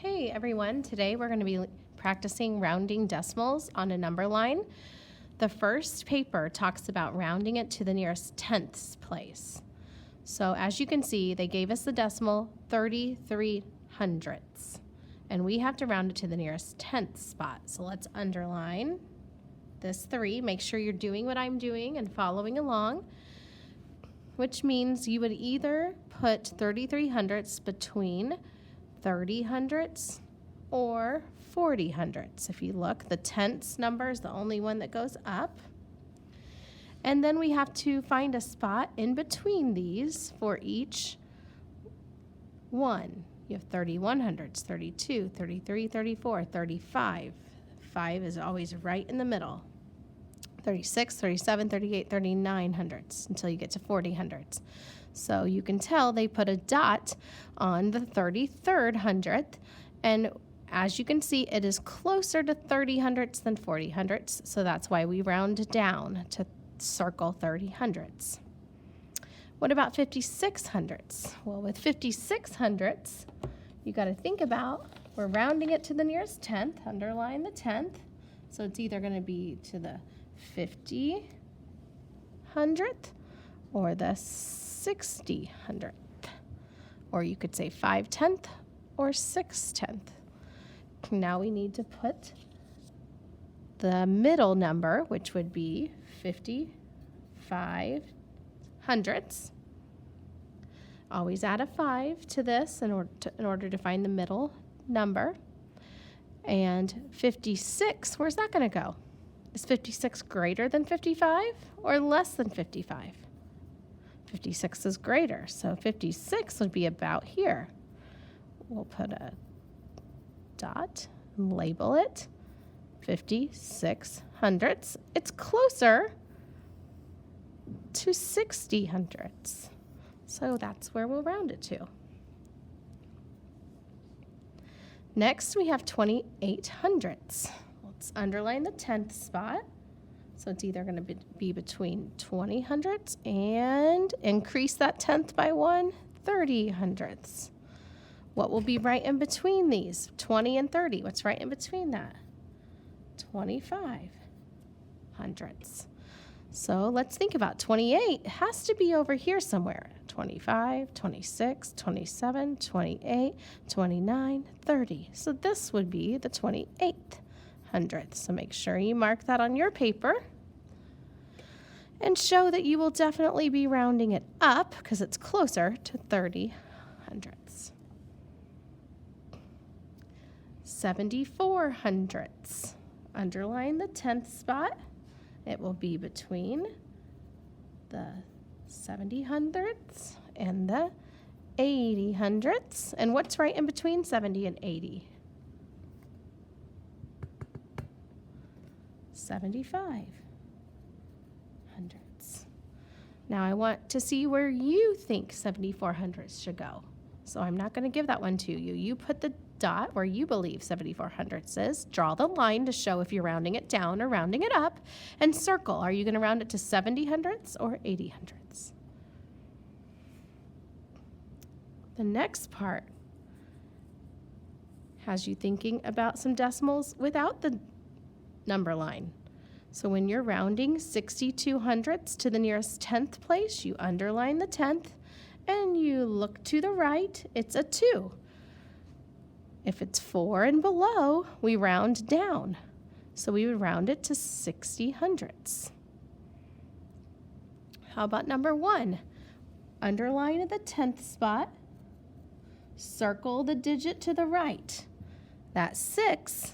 Hey everyone, today we're going to be practicing rounding decimals on a number line. The first paper talks about rounding it to the nearest tenths place. So as you can see, they gave us the decimal 33 hundredths, and we have to round it to the nearest tenth spot. So let's underline this 3. Make sure you're doing what I'm doing and following along, which means you would either put 33 hundredths between 30 hundredths or 40 hundredths. If you look, the tenths number is the only one that goes up. And then we have to find a spot in between these for each one. You have 31 hundredths, 32, 33, 34, 35. 5 is always right in the middle. 36, 37, 38, 39 hundredths until you get to 40 hundredths. So you can tell they put a dot on the 33rd hundredth, and as you can see, it is closer to 30 hundredths than 40 hundredths, so that's why we round down to circle 30 hundredths. What about 56 hundredths? Well, with 56 hundredths, you got to think about, we're rounding it to the nearest tenth, underline the tenth, so it's either going to be to the 50 hundredth or the 60 hundredth, or you could say 5/10 or 6/10. Now we need to put the middle number, which would be 55 hundredths. Always add a 5 to this in order to find the middle number. And 56, where's that going to go? Is 56 greater than 55 or less than 55? 56 is greater, so 56 would be about here. We'll put a dot and label it 56 hundredths. It's closer to 60 hundredths, so that's where we'll round it to. Next, we have 28 hundredths. Let's underline the 10th spot. So it's either going to be between 20 hundredths and increase that tenth by 1, 30 hundredths. What will be right in between these? 20 and 30. What's right in between that? 25 hundredths. So let's think about 28. It has to be over here somewhere. 25, 26, 27, 28, 29, 30. So this would be the 28th hundredths. So make sure you mark that on your paper and show that you will definitely be rounding it up because it's closer to 30 hundredths. 74 hundredths. Underline the 10th spot. It will be between the 70 hundredths and the 80 hundredths. And what's right in between 70 and 80? 75 hundredths. Now I want to see where you think 74 hundredths should go. So I'm not going to give that one to you. You put the dot where you believe 74 hundredths is, draw the line to show if you're rounding it down or rounding it up, and circle. Are you going to round it to 70 hundredths or 80 hundredths? The next part has you thinking about some decimals without the number line. So when you're rounding 62 hundredths to the nearest tenth place, you underline the tenth and you look to the right, it's a 2. If it's 4 and below, we round down. So we would round it to 60 hundredths. How about number 1? Underline at the 10th spot, circle the digit to the right. That 6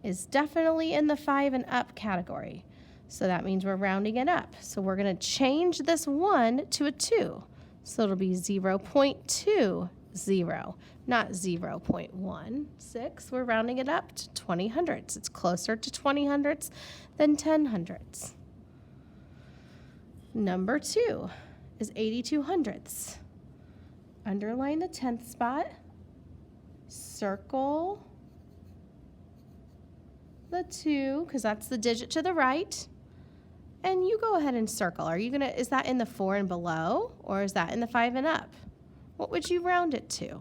is definitely in the 5 and up category. So that means we're rounding it up. So we're going to change this 1 to a 2. So it'll be 0.20, not 0.16. We're rounding it up to 20 hundredths. It's closer to 20 hundredths than 10 hundredths. Number 2 is 82 hundredths. Underline the 10th spot, circle the 2, because that's the digit to the right, and you go ahead and circle. Is that in the 4 and below, or is that in the 5 and up? What would you round it to?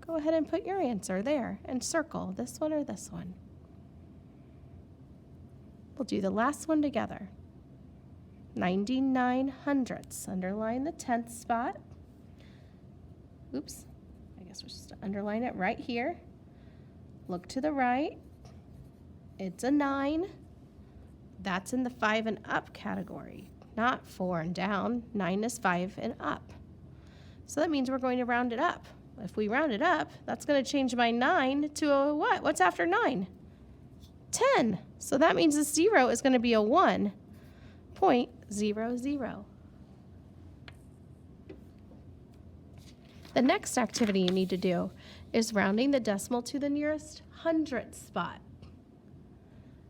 Go ahead and put your answer there and circle this one or this one. We'll do the last one together. 99 hundredths. Underline the 10th spot. Oops, I guess we're just to underline it right here. Look to the right. It's a 9. That's in the 5 and up category, not 4 and down. 9 is 5 and up. So that means we're going to round it up. If we round it up, that's going to change my 9 to a what? What's after 9? 10. So that means the 0 is going to be a 1.00. The next activity you need to do is rounding the decimal to the nearest hundredth spot.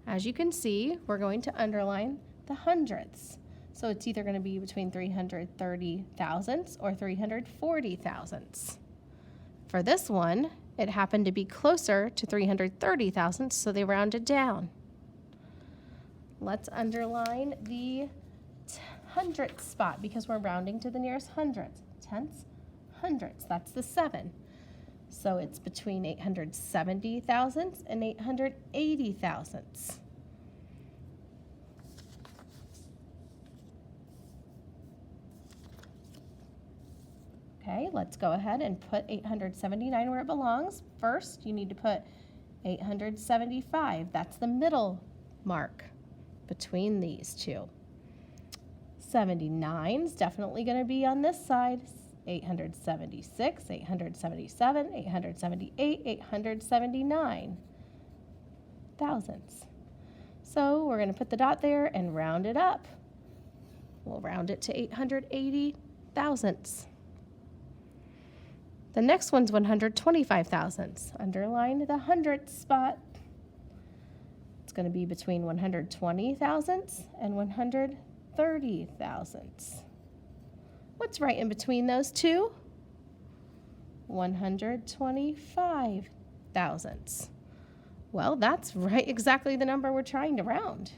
As you can see, we're going to underline the hundredths. So it's either going to be between 330 thousandths or 340 thousandths. For this one, it happened to be closer to 330 thousandths, so they rounded down. Let's underline the hundredth spot because we're rounding to the nearest hundredth. Tenths, hundredths, that's the 7. So it's between 870 thousandths and 880 thousandths. Okay, let's go ahead and put 879 where it belongs. First, you need to put 875. That's the middle mark between these two. 79 is definitely going to be on this side. 876, 877, 878, 879 thousandths. So we're going to put the dot there and round it up. We'll round it to 880 thousandths. The next one's 125 thousandths. Underline the hundredth spot. It's going to be between 120 thousandths and 130 thousandths. What's right in between those two? 125 thousandths. Well, that's right exactly the number we're trying to round.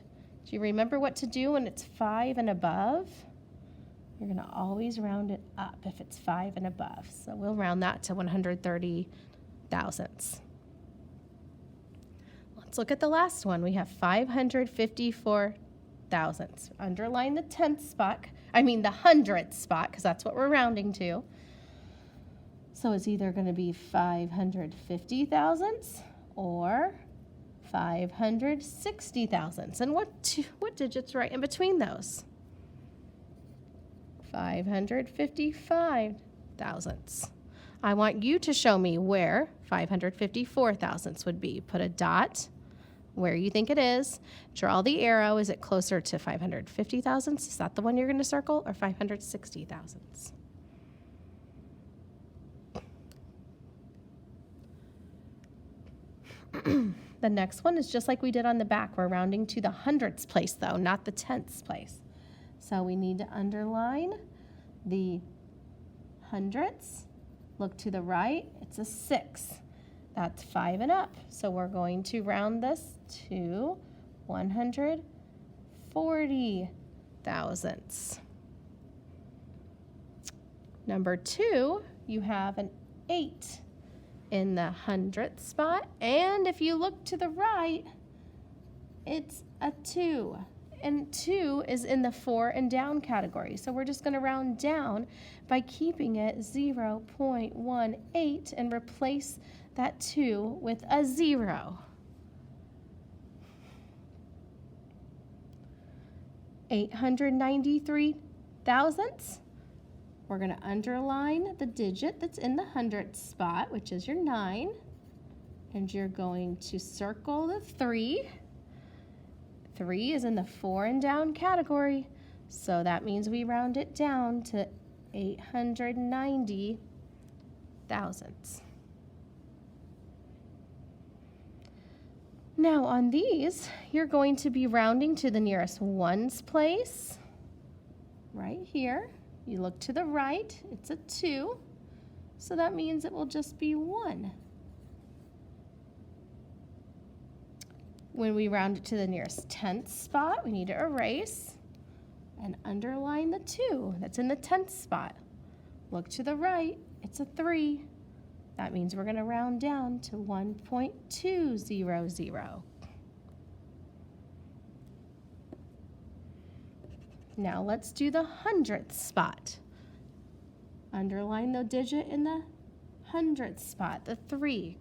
Do you remember what to do when it's 5 and above? You're going to always round it up if it's 5 and above. So we'll round that to 130 thousandths. Let's look at the last one. We have 554 thousandths. Underline the 10th spot, the hundredth spot, because that's what we're rounding to. So it's either going to be 550 thousandths or 560 thousandths. And what digit's right in between those? 555 thousandths. I want you to show me where 554 thousandths would be. Put a dot where you think it is. Draw the arrow. Is it closer to 550 thousandths? Is that the one you're going to circle, or 560 thousandths? The next one is just like we did on the back. We're rounding to the hundredths place, though, not the tenths place. So we need to underline the hundredths. Look to the right. It's a 6. That's 5 and up. So we're going to round this to 140 thousandths. Number 2, you have an 8 in the hundredth spot. And if you look to the right, it's a 2. And 2 is in the 4 and down category. So we're just going to round down by keeping it 0.18 and replace that 2 with a 0. 893 thousandths. We're going to underline the digit that's in the hundredth spot, which is your 9. And you're going to circle the 3. 3 is in the 4 and down category, so that means we round it down to 890 thousandths. Now on these, you're going to be rounding to the nearest ones place, right here. You look to the right, it's a 2, so that means it will just be 1. When we round it to the nearest tenth spot, we need to erase and underline the 2 that's in the tenth spot. Look to the right, it's a 3. That means we're going to round down to 1.200. Now let's do the hundredth spot. Underline the digit in the hundredth spot, the 3.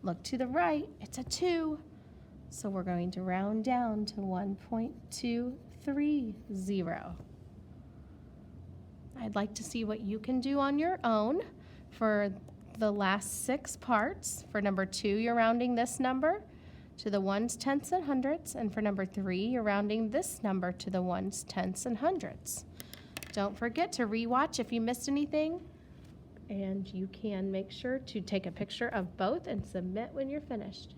Look to the right, it's a 2. So we're going to round down to 1.230. I'd like to see what you can do on your own for the last 6 parts. For number 2, you're rounding this number to the ones, tenths, and hundredths. And for number 3, you're rounding this number to the ones, tenths, and hundredths. Don't forget to rewatch if you missed anything. And you can make sure to take a picture of both and submit when you're finished.